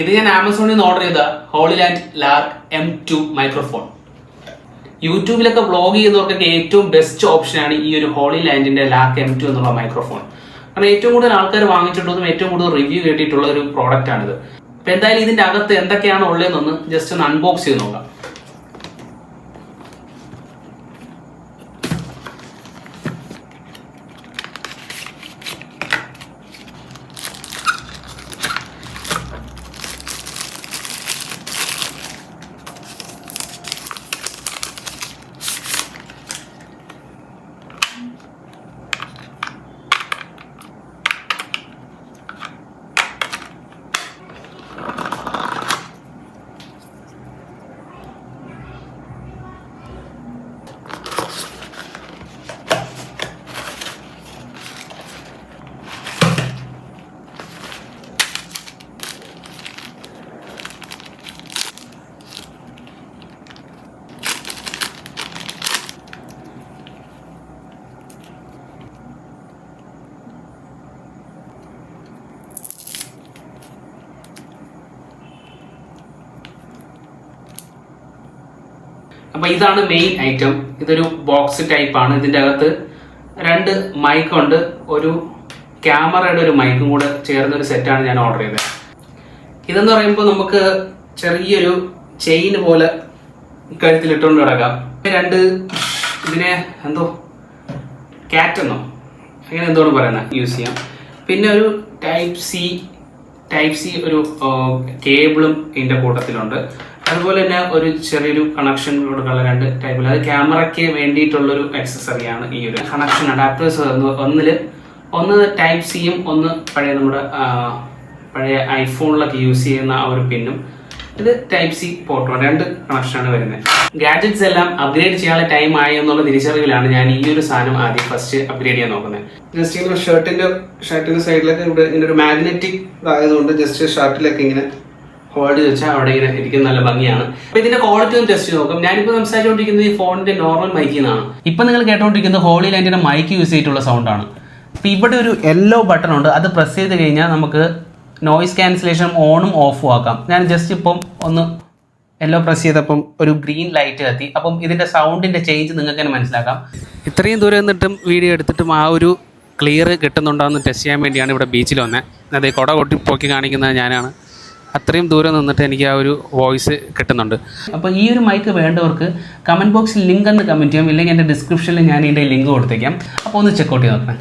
ഇത് ഞാൻ ആമസോണിൽ നിന്ന് ഓർഡർ ചെയ്ത ഹോളിലാൻഡ് ലാർക്ക് M2 മൈക്രോഫോൺ. യൂട്യൂബിലൊക്കെ വ്ളോഗ് ചെയ്യുന്നവർക്കൊക്കെ ഏറ്റവും ബെസ്റ്റ് ഓപ്ഷനാണ് ഈ ഒരു ഹോളിലാൻഡിന്റെ ലാർക്ക് M2 എന്നുള്ള മൈക്രോഫോൺ. കാരണം ഏറ്റവും കൂടുതൽ ആൾക്കാർ വാങ്ങിച്ചിട്ടുള്ളതും ഏറ്റവും കൂടുതൽ റിവ്യൂ കേട്ടിട്ടുള്ള ഒരു പ്രോഡക്റ്റ് ആണിത്. അപ്പൊ എന്തായാലും ഇതിന്റെ അകത്ത് എന്തൊക്കെയാണ് ഉള്ളതെന്നൊന്ന് ജസ്റ്റ് ഒന്ന് അൺബോക്സ് ചെയ്ത് നോക്കാം. അപ്പൊ ഇതാണ് മെയിൻ ഐറ്റം. ഇതൊരു ബോക്സ് ടൈപ്പ് ആണ്. ഇതിന്റെ അകത്ത് 2 മൈക്ക് ഉണ്ട്, ഒരു ക്യാമറയുടെ ഒരു മൈക്കും കൂടെ ചേർന്ന ഒരു സെറ്റാണ് ഞാൻ ഓർഡർ ചെയ്തത്. ഇതെന്ന് പറയുമ്പോൾ നമുക്ക് ചെറിയൊരു ചെയിൻ പോലെ കഴുത്തിലിട്ടുകൊണ്ട് കിടക്കാം. 2 ഇതിനെ എന്തോ കാറ്റെന്നോ അങ്ങനെ എന്തോന്ന് പറയുന്നത് യൂസ് ചെയ്യാം. പിന്നെ ഒരു ടൈപ്പ് സി ഒരു കേബിളും ഇതിന്റെ കൂട്ടത്തിലുണ്ട്. അതുപോലെ തന്നെ ഒരു ചെറിയൊരു കണക്ഷൻ കൊടുക്കാനുള്ള 2 ടൈപ്പിൽ, അത് ക്യാമറയ്ക്ക് വേണ്ടിയിട്ടുള്ളൊരു ആക്സസറിയാണ് ഈ ഒരു കണക്ഷൻ അഡാപ്റ്റേഴ്സ്. ഒന്ന് ടൈപ്പ് സിയും ഒന്ന് പഴയ ഐഫോണിലൊക്കെ യൂസ് ചെയ്യുന്ന ആ ഒരു പിന്നും. ഇത് ടൈപ്പ് സി പോർട്ടും 2 കണക്ഷനാണ് വരുന്നത്. ഗാഡ്ജറ്റ്സ് എല്ലാം അപ്ഗ്രേഡ് ചെയ്യാനുള്ള ടൈം ആയി എന്നുള്ള തിരിച്ചറിവിലാണ് ഞാൻ ഈ ഒരു സാധനം ആദ്യം ഫസ്റ്റ് അപ്ഗ്രേഡ് ചെയ്യാൻ നോക്കുന്നത്. ജസ്റ്റ് ഇങ്ങനെ ഷർട്ടിന്റെ സൈഡിലൊക്കെ ഇവിടെ ഇങ്ങനെ ഒരു മാഗ്നറ്റിക് ആയതുകൊണ്ട് ജസ്റ്റ് ഷർട്ടിലൊക്കെ ഇങ്ങനെ ഹോൾഡ് വെച്ചാൽ അവിടെ ഇങ്ങനെ ഇരിക്കുന്ന നല്ല ഭംഗിയാണ്. അപ്പൊ ഇതിന്റെ ക്വാളിറ്റി ഒന്ന് ടെസ്റ്റ് നോക്കാം. ഞാനിപ്പോൾ സംസാരിച്ചുകൊണ്ടിരിക്കുന്നത് ഈ ഫോണിന്റെ നോർമൽ മൈക്കിൽ നിന്നാണ്. ഇപ്പൊ നിങ്ങൾ കേട്ടോണ്ടിരിക്കുന്നത് ഹോളിലാൻഡിന്റെ മൈക്ക് യൂസ് ചെയ്തിട്ടുള്ള സൗണ്ടാണ്. അപ്പൊ ഇവിടെ ഒരു യെല്ലോ ബട്ടൺ ഉണ്ട്, അത് പ്രസ് ചെയ്ത് കഴിഞ്ഞാൽ നമുക്ക് നോയിസ് ക്യാൻസലേഷൻ ഓണും ഓഫും ആക്കാം. ഞാൻ ജസ്റ്റ് ഇപ്പം ഒന്ന് യെല്ലോ പ്രസ് ചെയ്തപ്പം ഒരു ഗ്രീൻ ലൈറ്റ് കത്തി. അപ്പം ഇതിന്റെ സൗണ്ടിന്റെ ചേഞ്ച് നിങ്ങൾക്ക് തന്നെ മനസ്സിലാക്കാം. ഇത്രയും ദൂരം നിന്നിട്ടും വീഡിയോ എടുത്തിട്ടും ആ ഒരു ക്ലിയർ കിട്ടുന്നുണ്ടോ എന്ന് ടെസ്റ്റ് ചെയ്യാൻ വേണ്ടിയാണ് ഇവിടെ ബീച്ചിൽ വന്നത്. അതേ കുട പൊക്കി കാണിക്കുന്നത് ഞാനാണ്. അത്രയും ദൂരം നിന്നിട്ട് എനിക്ക് ആ ഒരു വോയിസ് കിട്ടുന്നുണ്ട്. അപ്പോൾ ഈ ഒരു മൈക്ക് വേണ്ടവർക്ക് കമൻറ്റ് ബോക്സിൽ ലിങ്ക് എന്ന് കമൻറ്റ് ചെയ്യാം, ഇല്ലെങ്കിൽ എൻ്റെ ഡിസ്ക്രിപ്ഷനിൽ ഞാൻ ഇതിൻ്റെ ലിങ്ക് കൊടുത്തേക്കാം. അപ്പോൾ ഒന്ന് ചെക്കൗട്ട് ചെയ്ത് നോക്കണം.